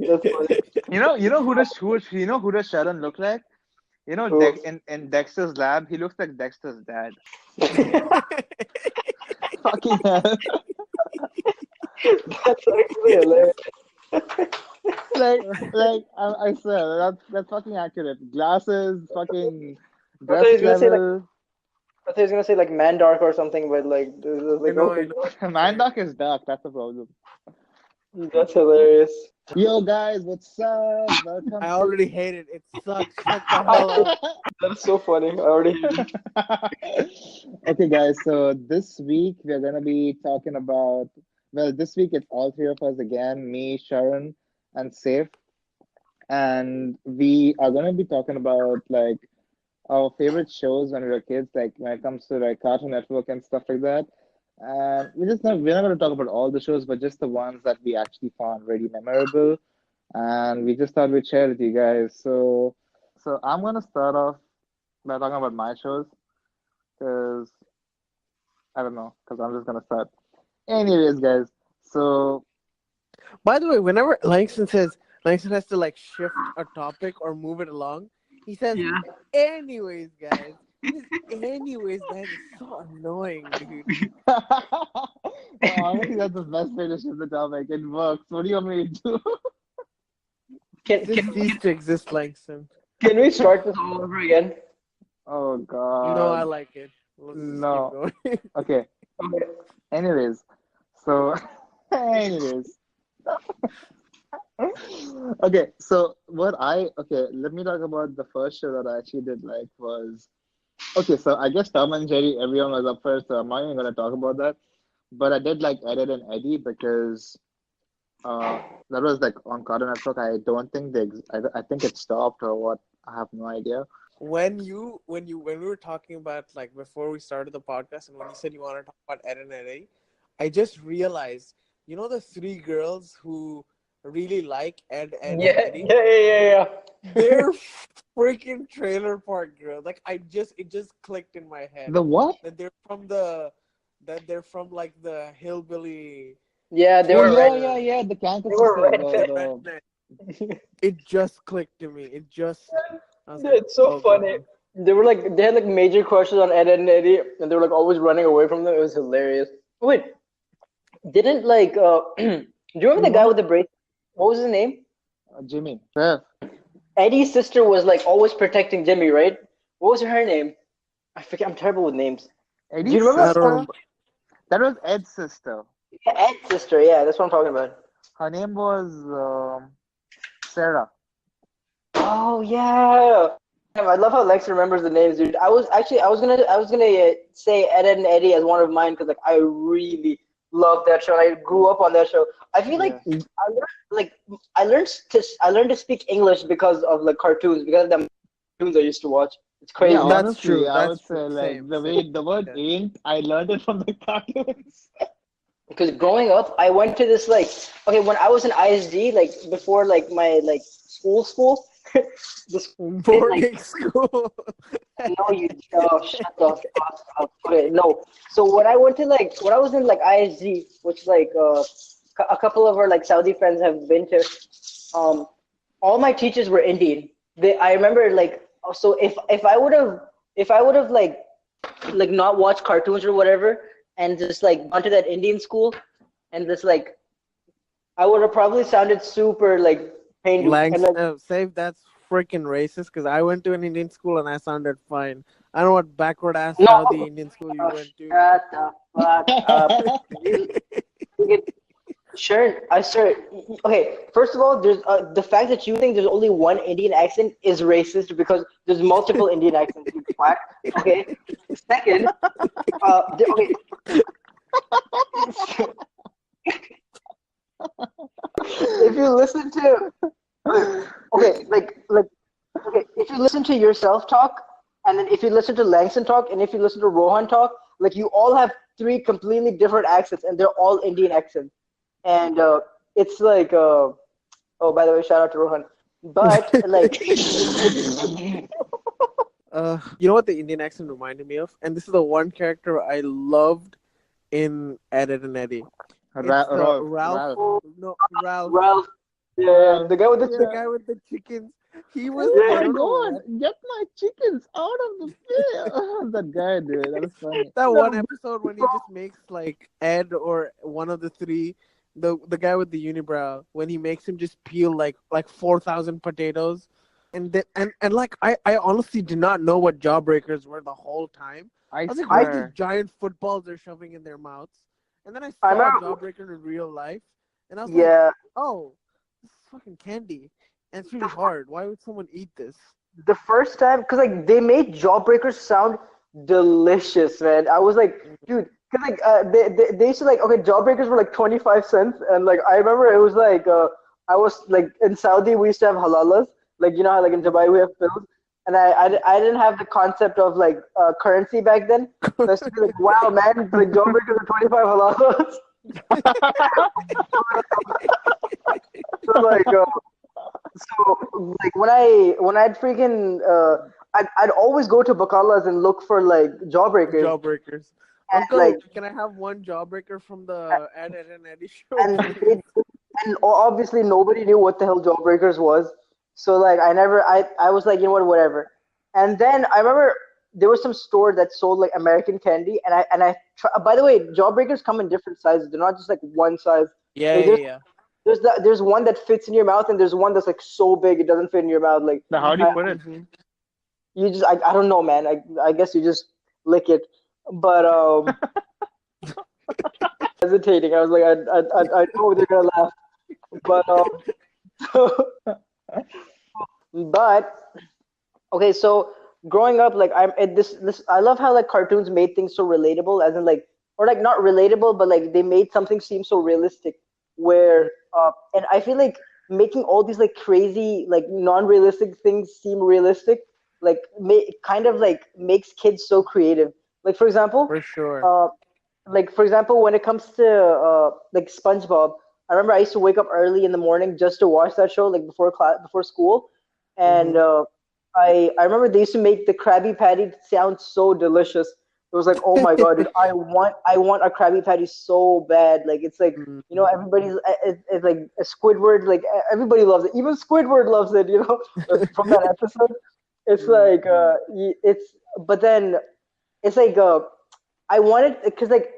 That's funny. Who does Sharon look like? Oh, In Dexter's lab, he looks like Dexter's dad. Fucking hell. that's actually hilarious. I swear, that's fucking accurate. Glasses, fucking I thought he dress was gonna say like level. I thought he was gonna say like Mandark or something, but like this is I like know, oh I my know. god, Mandark is dark, that's the problem. that's hilarious. Yo guys, what's up? Welcome I to already hate it. It sucks. Shut the hell up. That's so funny. I already hate it. Okay, guys, so this week we're gonna be talking about, well, this week it's all three of us again, me, Sharon, and Saif, and we are gonna be talking about like our favorite shows when we were kids, like when it comes to like Cartoon Network and stuff like that. And we're not gonna talk about all the shows, but just the ones that we actually found really memorable, and we just thought we'd share with you guys. So I'm gonna start off by talking about my shows, because I don't know, because I'm just gonna start. Anyways, guys, so By the way, whenever Langston has to like shift a topic or move it along, he says, Yeah. anyways, guys. This anyways, guys, is so annoying, dude. no, honestly, that's the best way to shift the topic. It works. What do you want me to do? Can Just can cease to exist, Langston. can we start this all over again? Oh No, I God, like it. Let's just keep no. going. Okay. Okay. Anyways, so anyways, okay. Let me talk about the first show that I actually did like was okay. So I guess Tom and Jerry, everyone was up first, so I'm not even gonna talk about that. But I did like Ed, Edd and Eddie because uh that was like on Cartoon Network. I don't think I think it stopped or what. I have no idea. When we were talking about like before we started the podcast and when you said you want to talk about Ed and Eddie, I just realized, the three girls who really like Ed and Yeah, Eddie, yeah, yeah, yeah, yeah. they're freaking Trailer Park girls. Like it just clicked in my head The what? that they're from like the hillbilly Yeah, they Oh were red. yeah, trailer yeah, yeah. The Kansas They were sisters. red. The It just clicked to me. I was like, It's so oh funny. god. They had like major crushes on Ed, Edd and Eddie, and they were like always running away from them. It was hilarious. Wait, didn't like do you remember the guy what? with the bracelet? What was his name? Jimmy. Yeah. Eddie's sister was like always protecting Jimmy, right? What was her name? I forget. I'm terrible with names. Do you Eddie's remember? I don't sister? remember. That was Ed's sister. Yeah, Ed's sister. Yeah, that's what I'm talking about. Her name was Sarah. Oh yeah. Damn, I love how Lex remembers the names, dude. I was gonna say Ed, Edd and Eddie as one of mine because like I really love that show. And I grew up on that show. I feel like Yeah. like I learned to speak English because of like cartoons because of the cartoons I used to watch. It's Yeah, crazy. That's honestly, true. I That's would say true. like Same, the same. way the word Yeah. ain't, I learned it from the cartoons. Because growing up, I went to this like okay when I was in ISD like before like my like school this like Boarding school. no you shut the fuck up. Okay, no. So when I was in like ISG, which like a couple of our like Saudi friends have been to, um, all my teachers were Indian. I remember like so if I would have like not watched cartoons or whatever and just like gone to that Indian school and just like I would have probably sounded super like Hindu and Langs, like save that's freaking racist because I went to an Indian school and I sounded fine. I don't know what backward ass Saudi no Indian school you went to. shut the fuck up. You, you get Sure, I sure. Okay, first of all, there's the fact that you think there's only one Indian accent is racist because there's multiple Indian accents. You twat. Okay. Second, okay. If you listen to okay, okay, if you listen to yourself talk, and then if you listen to Langston talk, and if you listen to Rohan talk, like you all have three completely different accents, and they're all Indian accents, and it's like oh, by the way, shout out to Rohan. But like, You know what the Indian accent reminded me of? And this is the one character I loved in Ed, Edd and Eddie. It's Rolf, Ralph. Ralph. oh, No, Ralph. Ralph, Yeah, the guy with the The Yeah. guy with the chickens. He was. Oh yeah, I my don't know God! what. Get my chickens out of the field. That guy, dude. That was funny. That yeah, one episode when he just makes like Ed or one of the three, the guy with the unibrow, when he makes him just peel like 4,000 potatoes, and like I honestly did not know what jawbreakers were the whole time. I I was like, what I are these swear. giant footballs they're shoving in their mouths? And then I I saw remember. Jawbreaker in real life, and I was like, Yeah, oh, this is fucking candy, and it's really the hard. Why would someone eat this? the first time, because like they made Jawbreakers sound delicious, man. I was like, dude, because like they used to like, okay, Jawbreakers were like 25 cents, and like I remember it was like I was like in Saudi we used to have halalas, like you know how like in Dubai we have pills, and I didn't have the concept of like currency back then, so I used to be like, wow, man, like Jawbreakers are 25 halalas. So like like when I'd freaking I'd always go to Bakalas and look for like Jawbreakers Jawbreakers. and like Uncle, can I have one jawbreaker from the Ed and Eddie show, and please? obviously nobody knew what the hell Jawbreakers was. So like I was like, you know what, whatever. And then I remember there was some store that sold like American candy, and by the way, Jawbreakers come in different sizes. They're not just like one size. Yeah, Like yeah, yeah. there's one that fits in your mouth, and there's one that's like so big it doesn't fit in your mouth. Like Now, how do you I, put it? Mm-hmm. you just I don't know, man. I guess you just lick it. But hesitating. I was like, I know they're gonna laugh, but but okay. So growing up, like I'm at this. I love how like cartoons made things so relatable, as in like or like not relatable, but like they made something seem so realistic. Where and I feel like making all these like crazy like non-realistic things seem realistic, like kind of like makes kids so creative. Like for example, For sure. uh, when it comes to like SpongeBob, I remember I used to wake up early in the morning just to watch that show, like before class, before school, and Mm-hmm. I remember they used to make the Krabby Patty sound so delicious. It was like, oh my god, dude, I want a Krabby Patty so bad. Like it's like you know everybody's it's like a Squidward, like everybody loves it. Even Squidward loves it. You know, from that episode. It's like it's but then it's like I wanted because like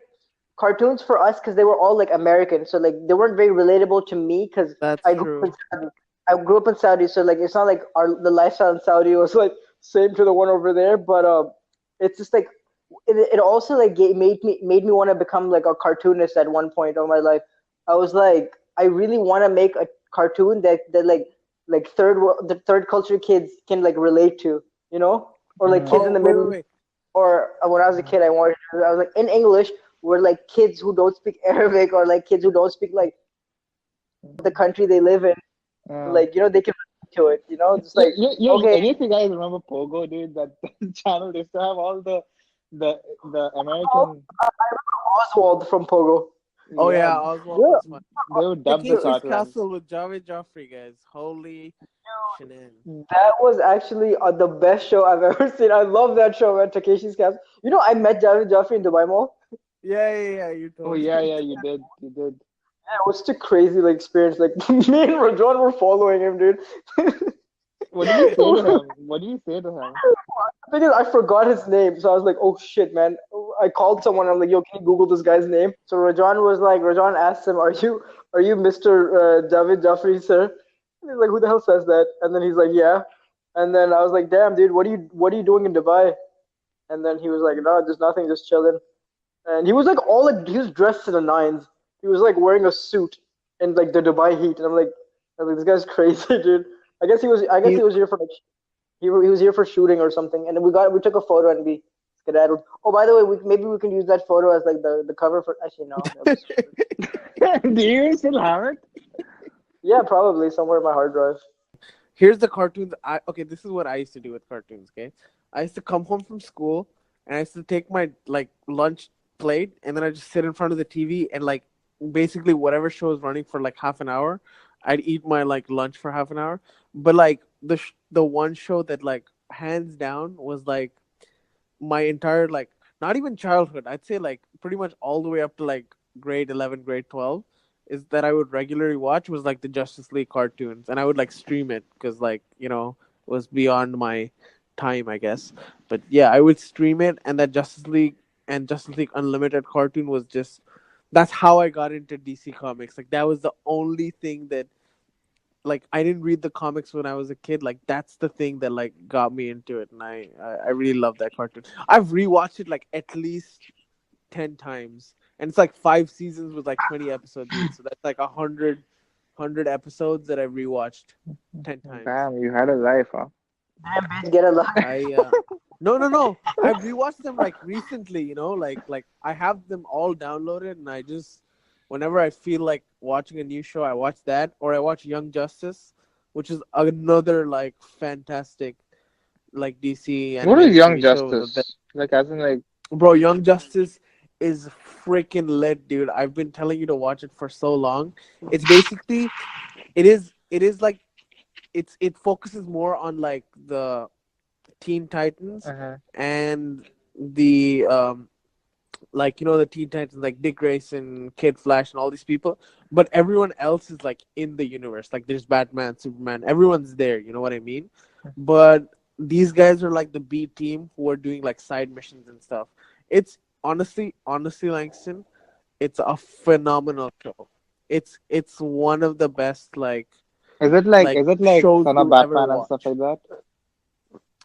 cartoons for us because they were all like American, so like they weren't very relatable to me because That's I grew up in true. Saudi. I grew up in Saudi, so like it's not like the lifestyle in Saudi was like same to the one over there, but it's just like it also like made me want to become like a cartoonist at one point of my life. I was like, I really want to make a cartoon that like the third culture kids can like relate to, you know, or like kids in Mhm. the Oh, wait, wait, Middle East wait. or when I was a kid, I was like in English, where like kids who don't speak Arabic or like kids who don't speak like the country they live in, Uh, like you know they can relate to it. You know, just like okay, any of you guys remember Pogo, dude? That channel used to have all the oh, American. Oswald from Pogo. Oh Yeah, yeah, Oswald Yeah, was fun. they would dub the Takeshi's cartoons. Castle with Javed Joffrey, guys. Holy shenanigans. that was actually the best show I've ever seen. I love that show, man. Takeshi's Castle. You know, I met Javed Jaffrey in Dubai Mall. Yeah, yeah, yeah. You Oh told yeah, me. yeah, you did. Yeah, it was such a crazy like experience. Like me and Rajon were following him, dude. What did you say to him? What did you say to him? The thing is, I forgot his name, so I was like, "Oh shit, man!" I called someone. I'm like, "Yo, can you Google this guy's name?" So Rajan asked him, "Are you Mr. David Jaffrey, sir?" And he's like, "Who the hell says that?" And then he's like, "Yeah." And then I was like, "Damn, dude, what are you doing in Dubai?" And then he was like, "No, just nothing, just chilling." And he was like he was dressed to the nines. He was like wearing a suit in like the Dubai heat, and I was like, this guy's crazy, dude. I guess he He, was here for like he was here for shooting or something, and then we took a photo and we skedaddled. Oh, by the way, maybe we can use that photo as like the cover for. Actually, no, that'll be stupid. Do you still have it? Yeah, probably somewhere in my hard drive. Here's the cartoons. Okay, this is what I used to do with cartoons. Okay, I used to come home from school and I used to take my like lunch plate and then I just sit in front of the TV and like basically whatever show is running for like half an hour, I'd eat my like lunch for half an hour. But like the one show that like hands down was like my entire not even childhood. I'd say like pretty much all the way up to like grade 11, grade 12. is that I would regularly watch was like the Justice League cartoons, and I would like stream it because like it was beyond my time, I guess. But yeah, I would stream it, and that Justice League and Justice League Unlimited cartoon was just that's how I got into DC Comics. Like that was the only thing that like I didn't read the comics when I was a kid. Like that's the thing that like got me into it, and I really love that cartoon. I've rewatched it like at least 10 times, and it's like 5 seasons with like 20 episodes each. So that's like 100 episodes that I've rewatched 10 times. Damn, you had a life, huh? Damn, bitch, get a life. No. I've rewatched them like recently. Like I have them all downloaded, and I just whenever I feel like watching a new show, I watch that, or I watch Young Justice, which is another like fantastic like DC What is animated Young TV show. Justice? Like, as in, like, Bro, Young Justice is freaking lit, dude. I've been telling you to watch it for so long. It's basically it is like it focuses more on like the Teen Titans uh-huh. and the like the Teen Titans like Dick Grayson, Kid Flash, and all these people. But everyone else is like in the universe. Like there's Batman, Superman, everyone's there. You know what I mean? But these guys are like the B team who are doing like side missions and stuff. It's honestly, Langston, it's a phenomenal show. It's one of the best like is it like shows Son of you'll ever Batman and stuff watch. like that?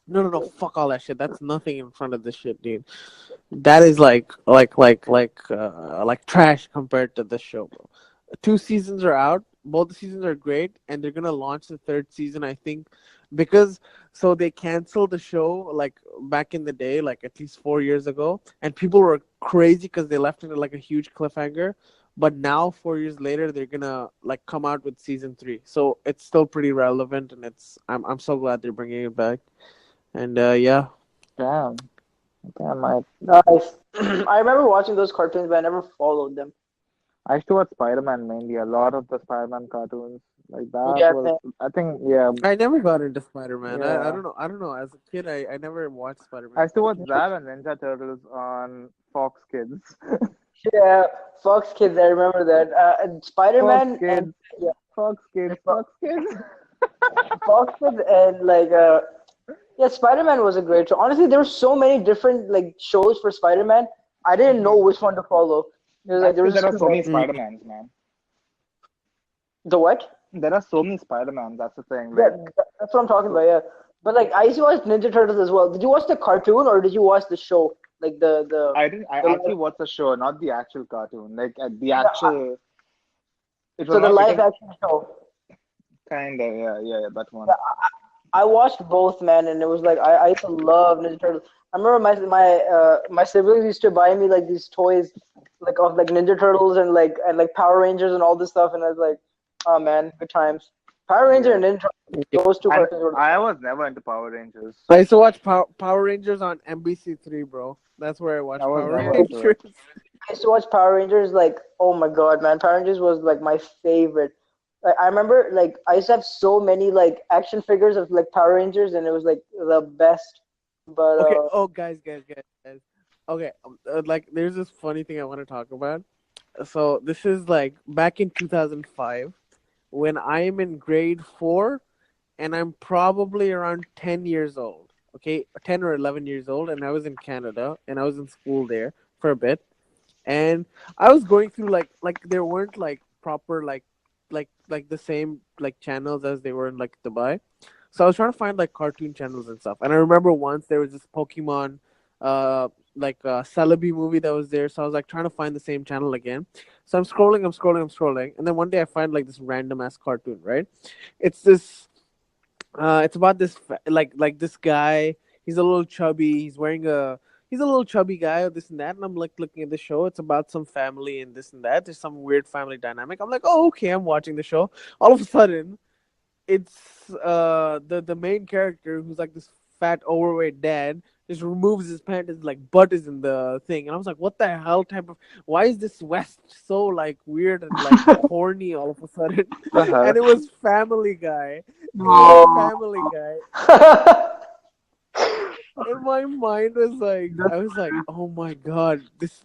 No, fuck all that shit. That's nothing in front of this shit, dude. That is like trash compared to this show, bro. 2 seasons are out. Both the seasons are great, and they're gonna launch the third season, I think, because so they canceled the show like back in the day, like at least 4 years ago, and people were crazy because they left it at like a huge cliffhanger. But now, 4 years later, they're gonna like come out with season three, so it's still pretty relevant, and I'm so glad they're bringing it back. And yeah, Damn. Damn, I Nice. I remember watching those cartoons, but I never followed them. I used to watch Spider-Man mainly. A lot of the Spider-Man cartoons. Like that Yeah, was, man. I think, yeah, I never got into Spider Man. I yeah. don't know. I don't know. As a kid, I never watched Spider I Man used to watch cartoons. that and Ninja Turtles on Fox Kids. Yeah, Fox Kids. I remember that. And Fox Spider-Man and Kids, yeah, Fox Kids, Fox Kids. Fox Kids and yeah, Spider-Man was a great show. Honestly, there were so many different like shows for Spider-Man. I didn't know which one to follow. That's There because was there just are so many Mm. Spider-Mans, man. the what? There are so many Spider-Mans. That's the thing. Yeah, Like, that's what I'm talking about. Yeah, but like I used to watch Ninja Turtles as well. Did you watch the cartoon or did you watch the show? Like I didn't. I the actually live, watched the show, not the actual cartoon. Like, the yeah, actual. It was so the not. It live was action show. kind of, yeah, that one. Yeah, I watched both, man, and it was like I used to love Ninja Turtles. I remember my siblings used to buy me like these toys, like of like Ninja Turtles and like Power Rangers and all this stuff, and I was like, oh man, good times. Power Ranger Yeah. and Ninja Turtles, those two And cartoons were. I was never into Power Rangers. I used to watch Power Rangers on NBC3, bro. That's where I I watched was Power never into Rangers. it. I used to watch Power Rangers. Like, oh my god, man, Power Rangers was like my favorite. Like, I remember like I used to have so many like action figures of like Power Rangers, and it was like the best. But Okay. Oh, guys. Okay. Like, there's this funny thing I want to talk about. So this is like back in 2005 when I am in grade 4, and I'm probably around 10 years old. Okay, 10 or 11 years old, and I was in Canada, and I was in school there for a bit, and I was going through like there weren't like proper like the same like channels as they were in like Dubai. So I was trying to find like cartoon channels and stuff. And I remember once there was this Pokemon Celebi movie that was there. So I was like trying to find the same channel again. So I'm scrolling, and then one day I find like this random ass cartoon, right? It's this it's about this like this guy. He's a little chubby. He's a little chubby guy or this and that. And I'm like looking at the show. It's about some family and this and that. There's some weird family dynamic. I'm like, oh okay, I'm watching the show. All of a sudden, it's the main character who's like this fat overweight dad just removes his pants and like butt is in the thing, and I was like, what the hell type of why is this West so like weird and like horny all of a sudden? The hell? And it was Family Guy. It was no. Family Guy. And my mind was like, I was like, oh my god, this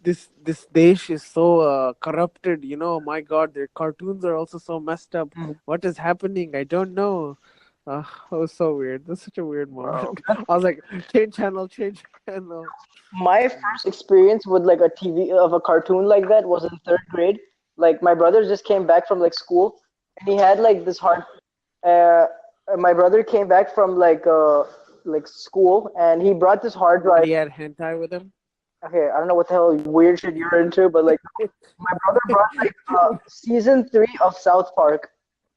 Desh is so corrupted. My god, their cartoons are also so messed up. What is happening? I don't know. It was so weird. That's such a weird Wow. moment. I was like, change channel, change channel. My first experience with like a TV of a cartoon like that was in third grade. Like my brother just came back from like school, and he had like this hard. Uh, my brother came back from like school, and he brought this hard And drive. he had hentai with him. Okay, I don't know what the hell weird shit you're into, but like my brother brought like season 3 of South Park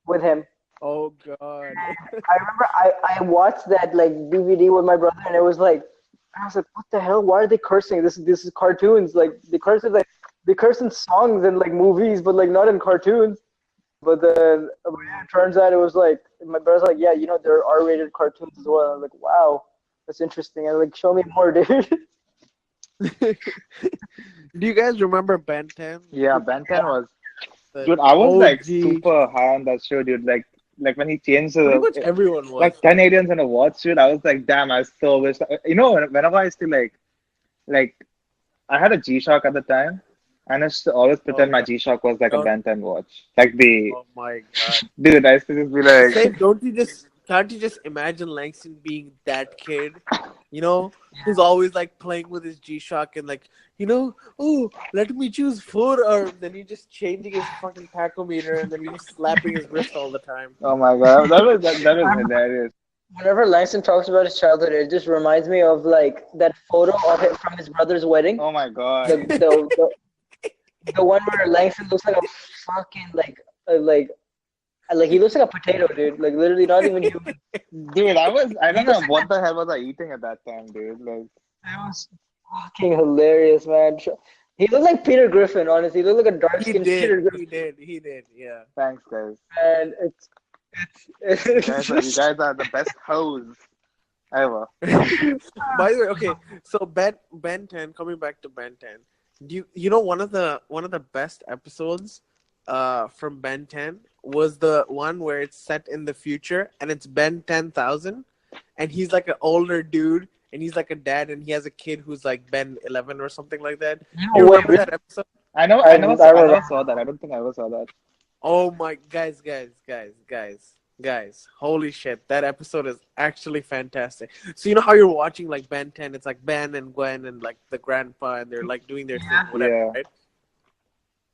with him. Oh god. I remember I watched that like DVD with my brother, and it was like I was like, what the hell? Why are they cursing? This is cartoons. Like they curse in songs and like movies, but like not in cartoons. But then it turns out it was like my brother's like, yeah, there are R-rated cartoons as well. I'm like, wow, that's interesting. And like, show me more, dude. Do you guys remember Ben 10? Yeah, Ben 10 was. The Dude, I was like OG. super high on that show, dude. Like when he changed Pretty much the everyone was. like 10 aliens in a watch, dude. I was like, damn, I still wish. Whenever I used to like I had a G-Shock at the time, and I used to always pretend my yeah. G-Shock was like a Don't- Ben 10 watch. Like Oh my god. dude, I used to just be like, Say, can't you just imagine Langston being that kid, who's always like playing with his G-Shock and like, oh, let me choose 4 arms, then he just changing his fucking tachometer and then he's slapping his wrist all the time. oh my god, that was hilarious. Whenever Langston talks about his childhood, it just reminds me of like that photo of it from his brother's wedding. Oh my god. The one where Langston looks like a fucking like he looks like a potato, dude. Like literally not even human. Dude, I don't know what the hell was I eating at that time, dude. Like, It was fucking hilarious, man. He looked like Peter Griffin, honestly. He looked like a dark He skinned Peter Griffin. he did, yeah. thanks, guys. And it's You guys are the best hoes ever. By the way, okay, so Ben 10, coming back to Ben 10, you know one of the best episodes from Ben 10 was the one where it's set in the future and it's Ben 10,000 and he's like an older dude and he's like a dad and he has a kid who's like Ben 11 or something like that. You remember that episode? I never saw that. I don't think I ever saw that. Oh my guys, holy shit, that episode is actually fantastic. So you know how you're watching like Ben 10, it's like Ben and Gwen and like the grandpa and they're like doing their thing, whatever, Yeah. right?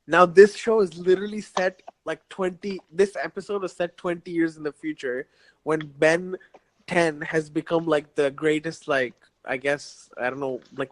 Now this show is literally set like this episode is set 20 years in the future when Ben 10 has become like the greatest, like, I guess, I don't know, like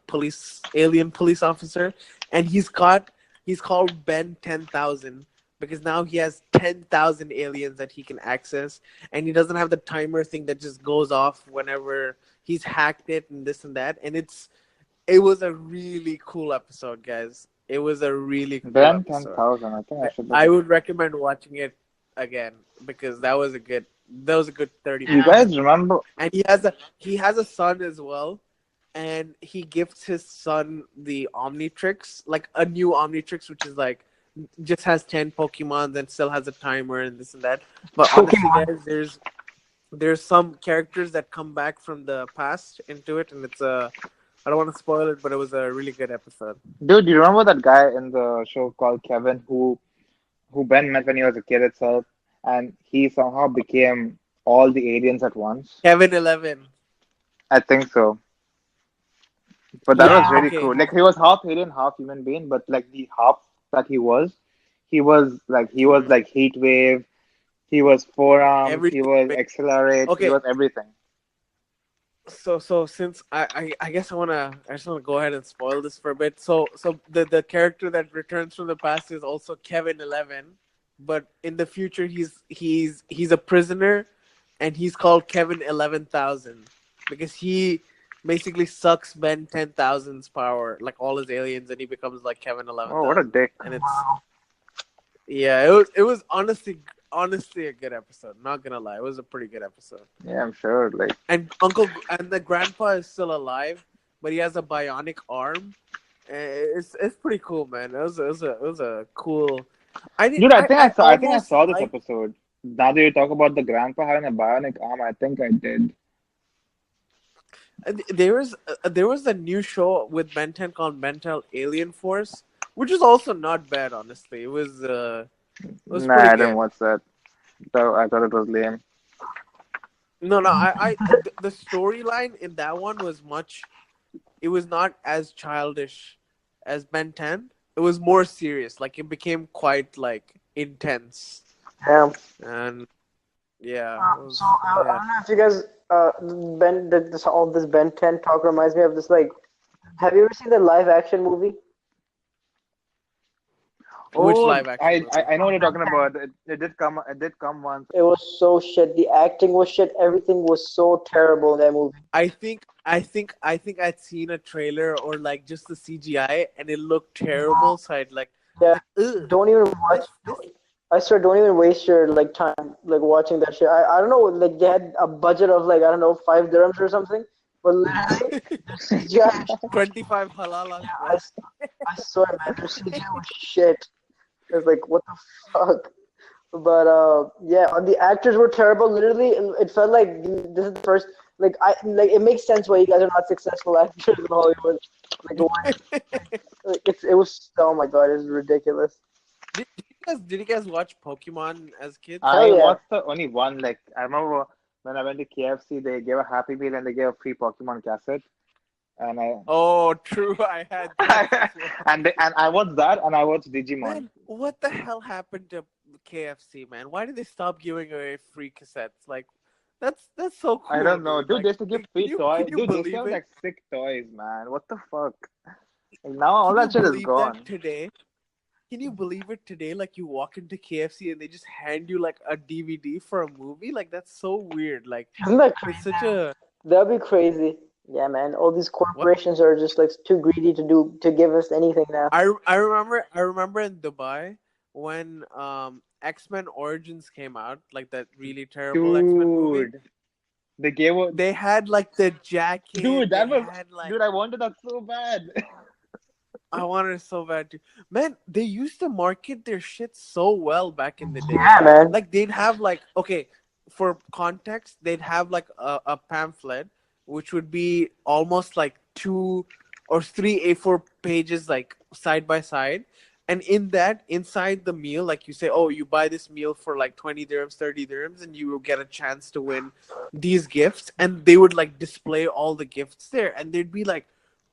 alien police officer, and he's called Ben 10,000 because now he has 10,000 aliens that he can access, and he doesn't have the timer thing that just goes off whenever he's hacked it and this and that. And it was a really cool episode, guys. It was a really cool Ben episode. 10,000. I think I should. I would recommend watching it again because that was a good 30 You minutes. guys remember? And he has a son as well, and he gifts his son the Omnitrix, like a new Omnitrix, which is like just has 10 Pokemons and still has a timer and this and that. But honestly, guys, there's some characters that come back from the past into it, and it's I don't want to spoil it, but it was a really good episode. Dude, you remember that guy in the show called Kevin who Ben met when he was a kid itself, and he somehow became all the aliens at once? Kevin 11. I think so. But that was really okay. cool. Like he was half alien, half human being, but like the half that he was like heat wave, he was forearms, Everything. he was accelerate, Okay. he was everything. So since I guess I just wanna go ahead and spoil this for a bit. So the character that returns from the past is also Kevin 11, but in the future he's a prisoner, and he's called Kevin 11,000 because he basically sucks Ben 10,000's power, like all his aliens, and he becomes like Kevin 11,000. Oh, what a dick! And it was honestly a good episode. Not gonna lie, it was a pretty good episode. Yeah, I'm sure. Like, And the grandpa is still alive, but he has a bionic arm. It's pretty cool, man. It was a cool. I dude, I think I almost saw this like- episode. Now that you talk about the grandpa having a bionic arm, I think I did. There was a new show with Ben 10 called Mental Alien Force, which is also not bad, honestly. It was Nah, pretty I didn't good. watch that. Though I thought it was lame. No, no, the storyline in that one was much. It was not as childish as Ben 10. It was more serious. Like it became quite like intense, Yeah. and yeah, it So was I yeah. don't know if you guys all this Ben 10 talk reminds me of this like. Have you ever seen the live action movie? Which Oh, live action movie? I know what you're talking about. It did come. It did come once. It was so shit. The acting was shit. Everything was so terrible in that movie. I think I'd seen a trailer or like just the CGI and it looked terrible. So I was Yeah. like, ugh, Don't even watch. this. I swear, don't even waste your like time like watching that shit. I don't know. Like they had a budget of like I don't know 5 dirhams or something, but literally the CGI. 25 halalas, I, bro. I swear, man, their CGI was shit. It's like what the fuck. But yeah, the actors were terrible. Literally, it felt like this is the first. Like it makes sense why you guys are not successful actors in Hollywood. Like why? Like, it was oh my god, it's ridiculous. Did you guys watch Pokemon as kids? Hell I yeah. watched the only one. Like I remember when I went to KFC, they gave a Happy Meal and they gave a free Pokemon cassette, and Oh, true. I had that as well. and I watched that and I watched Digimon. Man, what the hell happened to KFC, man? Why did they stop giving away free cassettes? Like, that's so I cool, don't know, dude. dude. Like, They used to give can free you toys. can you Dude, they used to believe have it? like sick toys, man. What the fuck? Like, now all Can you that shit is believe that gone. today? Can you believe it today? Like, you walk into KFC and they just hand you like a DVD for a movie. Like, that's so weird. Like, Isn't that it's crazy? such a That'd be crazy. Yeah, man. All these what? corporations are just like too greedy to give us anything now. I remember in Dubai when X-Men Origins came out, like that really terrible X-Men movie. Dude, they gave a They had like the jacket. dude. They That was had like dude. I wanted that so bad. I wanted it so bad too. Man, they used to market their shit so well back in the day. Yeah, man. Like they'd have like okay, for context, they'd have like a pamphlet which would be almost like 2 or 3 A4 pages like side by side. And in that, inside the meal, like you say, oh, you buy this meal for like 20 dirhams, 30 dirhams, and you will get a chance to win these gifts. And they would like display all the gifts there. And they'd be like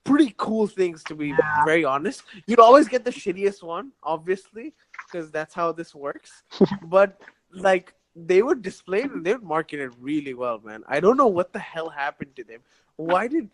pretty cool things, to be very honest. You'd always get the shittiest one, obviously, because that's how this works. But like they would display it and they would market it really well, man. I don't know what the hell happened to them. Why did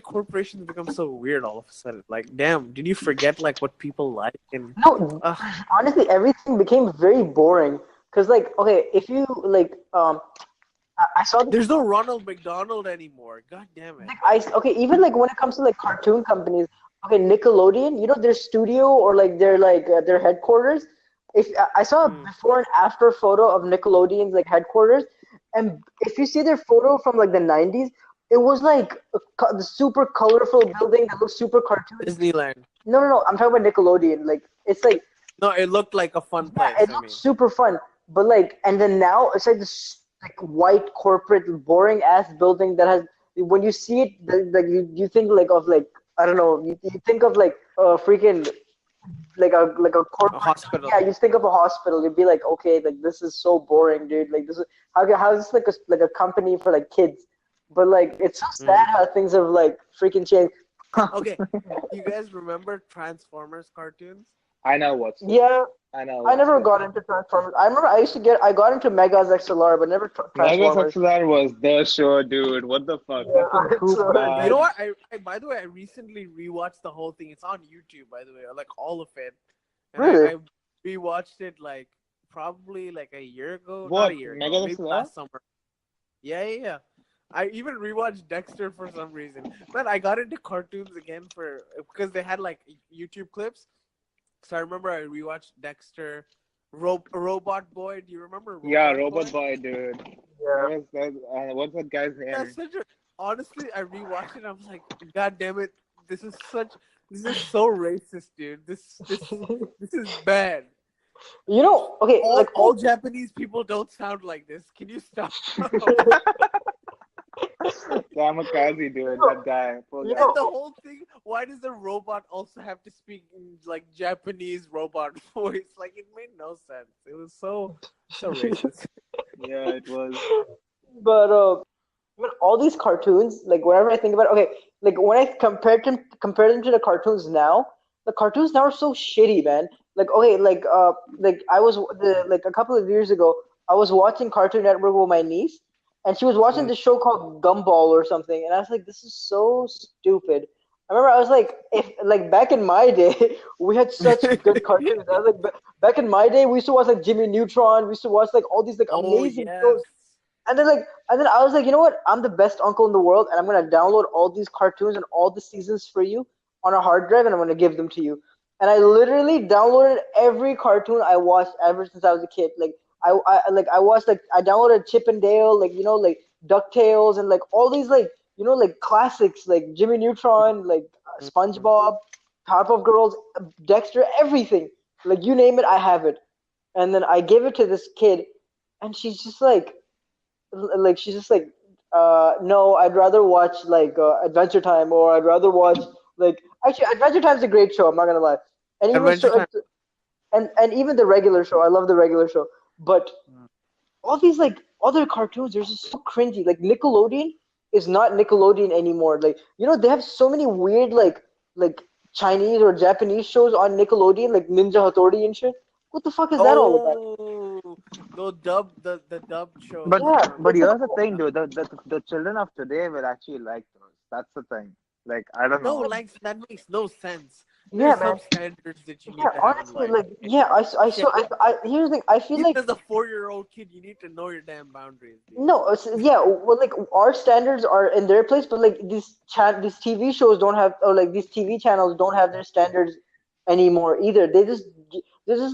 corporations become so weird all of a sudden? Like, damn, did you forget like what people like? And No, uh, honestly, everything became very boring. Cause like, okay, if you like, I saw this. there's no Ronald McDonald anymore. God damn it. Okay, even like when it comes to like cartoon companies, okay, Nickelodeon, you know their studio or like their headquarters. If I saw a Hmm. before and after photo of Nickelodeon's like headquarters, and if you see their photo from like the 90s, it was like the super colorful building that looks super cartoony. Disneyland. No, I'm talking about Nickelodeon. Like it's like No, it looked like a fun yeah, place. it I looks mean, super fun, but like, and then now it's like this like white corporate boring ass building that has. When you see it, like you think like of like I don't know, you think of like a freaking like a a corporate. hospital. Yeah, you think of a hospital. You'd be like, okay, like this is so boring, dude. Like this is how is this like a company for like kids? But like it's so Hmm. sad how things have like freaking changed. Okay, you guys remember Transformers cartoons? I now watched it. Yeah, I now I watched never it. got into Transformers. I remember I got into Megas XLR, but never Megas Transformers. XLR was the show, dude. What the fuck? Yeah, That was it's too You bad. know what? By the way, I recently rewatched the whole thing. It's on YouTube, by the way, like all of it. And really. I rewatched it like probably like a year ago. Not a What? year ago, Megas maybe XLR? last summer. Yeah. I even rewatched Dexter for some reason. Man, I got into cartoons again because they had like YouTube clips. So I remember I rewatched Dexter, Robot Boy. Do you remember Yeah, Robot Robot Boy? Boy, dude. Yeah. What's that guy's That's name? such a. Honestly, I rewatched it. And I was like, God damn it! This is so racist, dude. This is bad. You know, okay, All Japanese people don't sound like this. Can you stop? Kamikaze, dude, that guy. Poor You guy. And know, the whole thing, why does the robot also have to speak in like Japanese robot voice? Like it made no sense. It was so racist. Yeah, it was. but I mean, all these cartoons, like whenever I think about it, okay, like when I compare them to the cartoons now, the cartoons now are so shitty, man. Like okay, like I was like a couple of years ago, I was watching Cartoon Network with my niece, and she was watching Mm. this show called Gumball or something, and I was like, this is so stupid. I remember I was like, if like back in my day, we had such good cartoons. I was like, back in my day, we used to watch like Jimmy Neutron. We used to watch like all these like Oh amazing yes. shows. And then I was like, you know what? I'm the best uncle in the world, and I'm gonna download all these cartoons and all the seasons for you on a hard drive, and I'm gonna give them to you. And I literally downloaded every cartoon I watched ever since I was a kid. Like I watched like I downloaded Chip and Dale, like like DuckTales, and like all these like like classics like Jimmy Neutron, like SpongeBob, Powerpuff Girls, Dexter, everything. Like you name it, I have it. And then I gave it to this kid, and she's just like no, I'd rather watch like Adventure Time, or I'd rather watch like actually Adventure Time's a great show, I'm not gonna lie. And even Adventure Time. and even the regular show, I love the regular show. But all these like other cartoons are just so cringy. Like Nickelodeon is not Nickelodeon anymore. Like they have so many weird like Chinese or Japanese shows on Nickelodeon, like Ninja Hattori and shit. What the fuck is that all about? Oh, the dub shows But Yeah, from but what the here's the fuck? thing, dude. The children of today will actually like those. That's the thing. Like I don't no, know. like that makes no sense. Yeah, There's man. some standards that you Yeah, need to have in honestly, life. like, Okay? yeah, I Shit. saw, here's the thing, I feel Even like, as a 4-year-old kid, you need to know your damn boundaries, dude. no, yeah, well, like, our standards are in their place, but, like, these TV shows don't have, or, like, these TV channels don't have their standards anymore either. They just,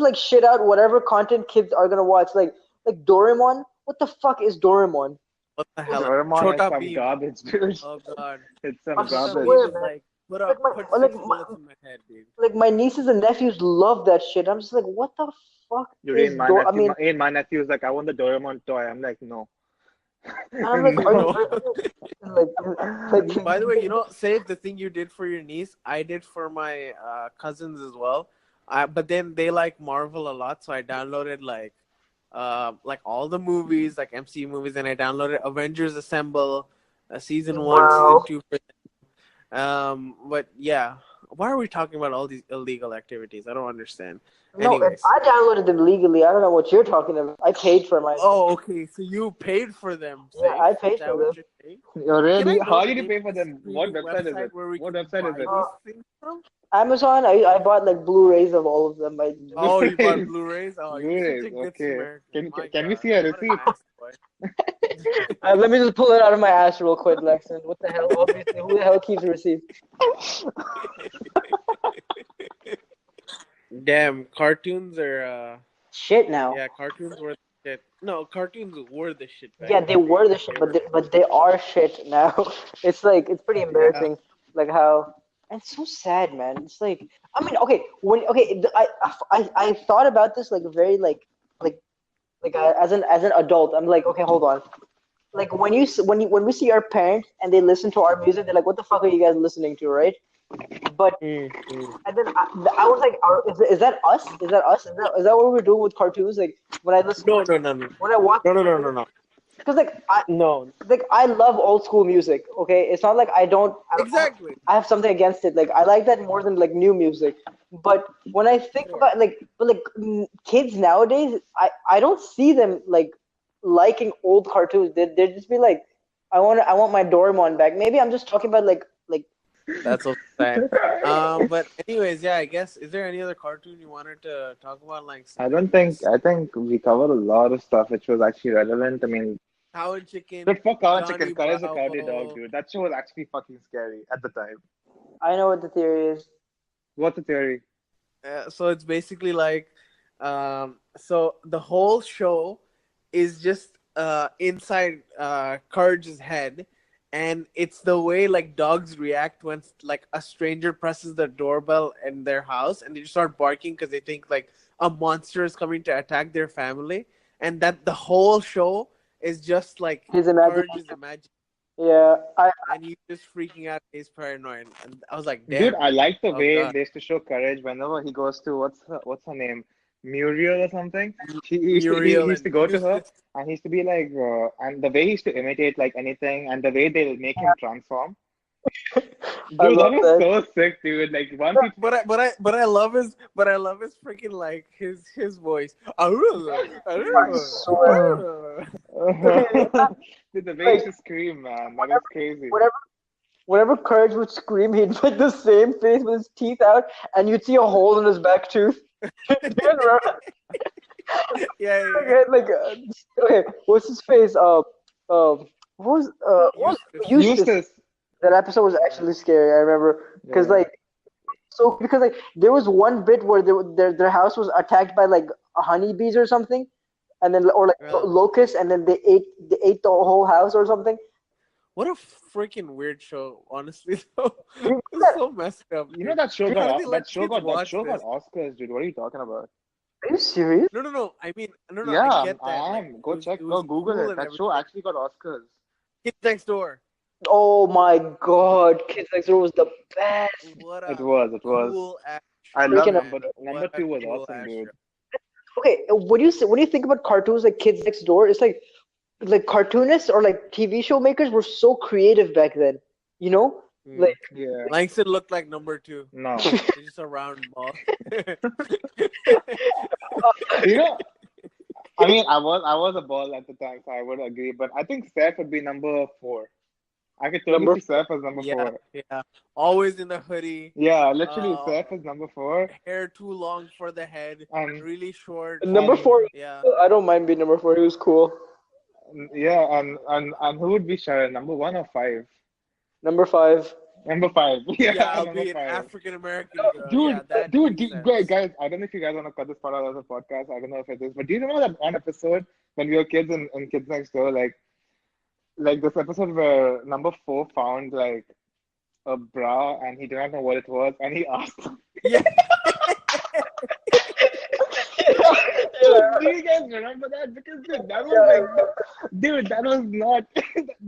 like, shit out whatever content kids are gonna watch, like, Doraemon. What the fuck is Doraemon? What the hell? Doraemon is Chota some Beam. garbage, dude. Oh god. It's some I Chota garbage. Beam swear, is man. like Like, put six bullets in my head, dude. my nieces and nephews love that shit. I'm just like, what the fuck Dude, is I mean, my nephew is like, I want the Doraemon toy. I'm like, no. and I'm like, No. like, By the way, say the thing you did for your niece, I did for my cousins as well. But then they like Marvel a lot, so I downloaded like all the movies, like MCU movies, and I downloaded Avengers Assemble, season 1, season wow. 2. But yeah, why are we talking about all these illegal activities? I don't understand. No, Anyways. I downloaded them legally. I don't know what you're talking about. I paid for mine. Oh, okay. So you paid for them, Yeah, Safe? I Is paid that for what them. you're saying? You're Can I really? know How the did you name pay of for the them? What streaming website is website it? where we What can website is buy it? these things from? Amazon, I bought like Blu-rays of all of them. Oh, you bought Blu-rays. Blu-rays? Oh, you're such Blu-rays. a good Okay. Samaritan. My Can we God, see a what a receipt? nice boy. Let me just pull it out of my ass real quick, Lexon. What the hell? Obviously, who the hell keeps receipts? Damn, cartoons are Shit now. yeah, cartoons were the shit. No, cartoons were the shit back Yeah, in they the day. were the Like shit, they but were they are shit now. It's pretty yeah. embarrassing, like how. And it's so sad, man. It's like, I mean, okay, I thought about this like very like as an adult. I'm like, okay, hold on. Like when we see our parents and they listen to our music, they're like, what the fuck are you guys listening to, right? But Mm. and then I was like, is that us? Is that us? Is that what we're doing with cartoons? Like when I listen No, no, no, no, when I watch no, no, no, no, no. because No, I love old school music. Okay, it's not like I don't. exactly. I have something against it. Like I like that more than like new music. But when I think Sure. about kids nowadays, I don't see them like liking old cartoons. They just be like, I want my Doraemon back. Maybe I'm just talking about like That's so sad. But anyways, yeah, I guess is there any other cartoon you wanted to talk about, like I like don't think. this I think we covered a lot of stuff which was actually relevant. I mean, cow and chicken, but fuck Cow and Johnny Chicken, Courage the Cowardly Dog, Bravo? dude. That show was actually fucking scary at the time. I know what the theory is. What's the theory? So it's basically like, so the whole show is just inside Courage's head, and it's the way like dogs react when like a stranger presses the doorbell in their house, and they just start barking because they think like a monster is coming to attack their family, and that the whole show is just like His imagination. Courage's imagination. Yeah, and he's just freaking out. He's paranoid, and I was like, Dude, damn. I like the Oh way god. they used to show courage whenever he goes to what's her name, Muriel or something. He used to he Muriel used to and go to her Eustace. and he used to be like and the way he used to imitate like anything and the way they'll make him transform. I Dude, love that was that. so sick, dude. Like once he But I love his freaking like his voice. I I swear. Okay, dude, the way he like used to scream, man, that was crazy. whenever whenever Courage would scream, he'd put the same face with his teeth out, and you'd see a hole in his back tooth. Do you remember? Yeah, yeah. Okay, like, okay, what's his face? What was Eustace. Eustace? Eustace. That episode was actually scary. I remember because Yeah. like because like there was one bit where their house was attacked by like honeybees or something, and then or like Uh, locusts, and then they ate the whole house or something. what a freaking weird show, honestly. Though Do you it's remember so messed up, You know dude. that show How got do they let kids that watch show got this? Oscars, dude. What are you talking about? that? Are you serious? No, no, no. I mean, no. I Yeah, get that. I Like, am. Go check, it go was Google cool it. and That show everything. actually got Oscars. Kids Next Door. Oh my God, Kids Next Door was the best. What It a was, it was. cool ass I show, love Freaking man. number What a two was cool awesome, ass dude. show. okay. When you think about cartoons like Kids Next Door, it's like cartoonists or like TV show makers were so creative back then. You know, Hmm. like Yeah. Langston looked like number two. No. It's just a round ball. You know, I mean, I was a ball at the time, so I would agree. But I think Seth would be number four. I could totally number see Seth as number Yeah, four. yeah. Always in the hoodie. Yeah, literally, Uh, Seth is number four, hair too long for the head. and Really short. number and four. Yeah. I don't mind being number four. He was cool. yeah, and who would be Sharon? Number one or five? Number five. Number five. Yeah, Yeah, I'll number be an five. African American girl. Dude, Yeah, that dude, makes sense. guys, I don't know if you guys want to cut this part out of the podcast. I don't know if it is, but do you remember that one episode when we were kids in Kids Next Door? Like this episode where number four found like a bra and he did not know what it was, and he asked. Yeah. Do you guys remember that? Because dude, that was like, dude, that was not,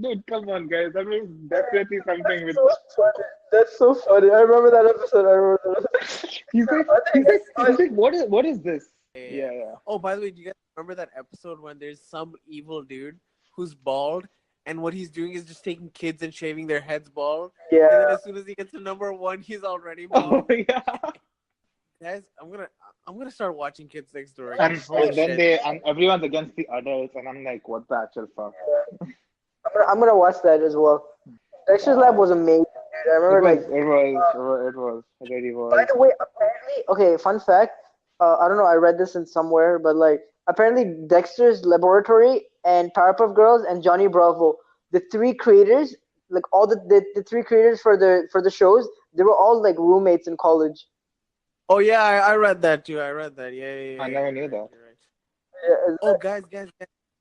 dude. Come on, guys, that was definitely something with. So funny. That's so funny. I remember that episode. I remember that episode. He's like, I think he's like, what is this? Yeah. Yeah. Oh, by the way, do you guys remember that episode when there's some evil dude who's bald, and what he's doing is just taking kids and shaving their heads bald, and then Yeah. as soon as he gets to number one, he's already Oh bald. yeah. Guys, I'm gonna start watching Kids Next Door again. And, Holy and then shit. everyone's against the adults, and I'm like, what the actual fuck? I'm gonna watch that as well. Dexter's Lab was amazing, dude. I remember like. It really By was. the way, apparently, okay, fun fact. I don't know. I read this in somewhere, but like apparently Dexter's Laboratory and Powerpuff Girls and Johnny Bravo, the three creators, like all the three creators for the shows, they were all like roommates in college. Oh yeah, I read that too. I read that. Yeah. I never You're knew right, that. you're right. Yeah, Oh, guys.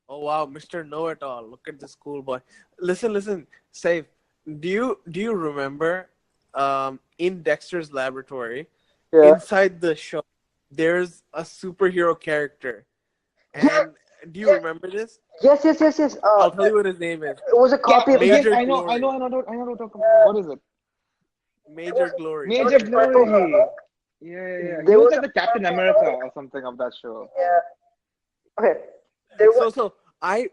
Oh wow, Mr. Know It All. Look at this cool boy. Listen. Safe. Do you remember in Dexter's Laboratory, yeah. inside the show, there's a superhero character. Yeah, And do you yeah. remember this? Yes. I'll tell you what his name is. It was a copy of Major I know, Glory. what talking about. What is it? Major Glory. Major Purple Glory. Hulk. Yeah. He There was was like the Captain America or something of that show. yeah. Okay. There was So I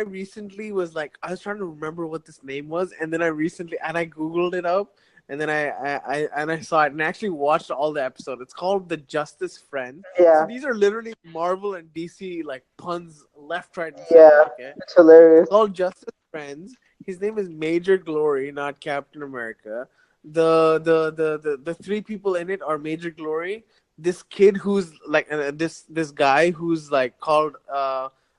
recently was like, I was trying to remember what this name was, and then I Googled it up, and then I saw it and actually watched all the episodes. It's called The Justice Friend. yeah. So these are literally Marvel and DC like puns left, right, and Yeah. center. Okay, It's hilarious. it's called Justice Friends. His name is Major Glory, not Captain America. The three people in it are Major Glory, this kid who's like this guy who's like called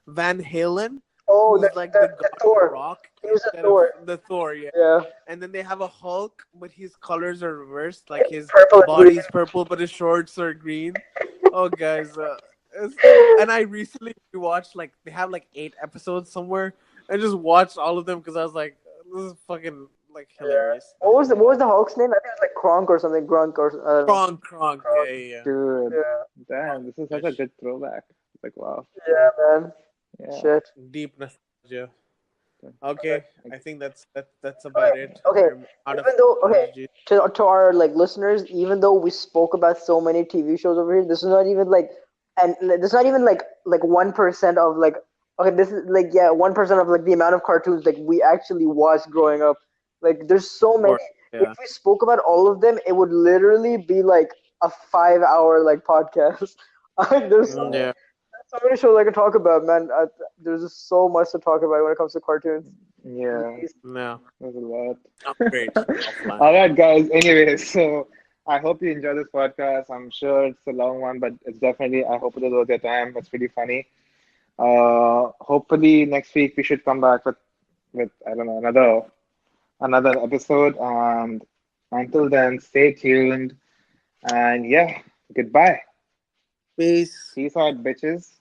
Van Halen, Oh, who's like the the god of Thor. rock He was a instead Thor. of the Thor, yeah. Yeah. And then they have a Hulk, but his colors are reversed, like his Purple and body's green. purple, but his shorts are green. Oh, guys, and I recently watched like they have like 8 episodes somewhere. I just watched all of them because I was like, this is fucking like hilarious. What was the Hulk's name? I think it was like Kronk or something. Grunk or I don't know. Kronk, yeah. Dude, Yeah. damn, this is such a good throwback. Like, wow. Yeah, man. Yeah. Shit. Deep nostalgia. Okay, I think that's about it. Okay, I'm out of even though energy. to our like listeners, even though we spoke about so many TV shows over here, this is not even like, and this is not even like 1% of like, okay, this is like, yeah, 1% of like the amount of cartoons like we actually watched growing up. Like there's so Of many. course. If Yeah. we spoke about all of them, it would literally be like a 5 hour like podcast. There's so Yeah. so many shows I could talk about, man. There's just so much to talk about when it comes to cartoons. Yeah, Jeez. Yeah. there's a lot. Great. Offline. All right, guys. Anyways, so I hope you enjoy this podcast. I'm sure it's a long one, but it's definitely, I hope it was worth your time. It's pretty funny. Hopefully next week we should come back with I don't know, another episode. And until then, stay tuned. And yeah, goodbye. Peace. Peace out, bitches.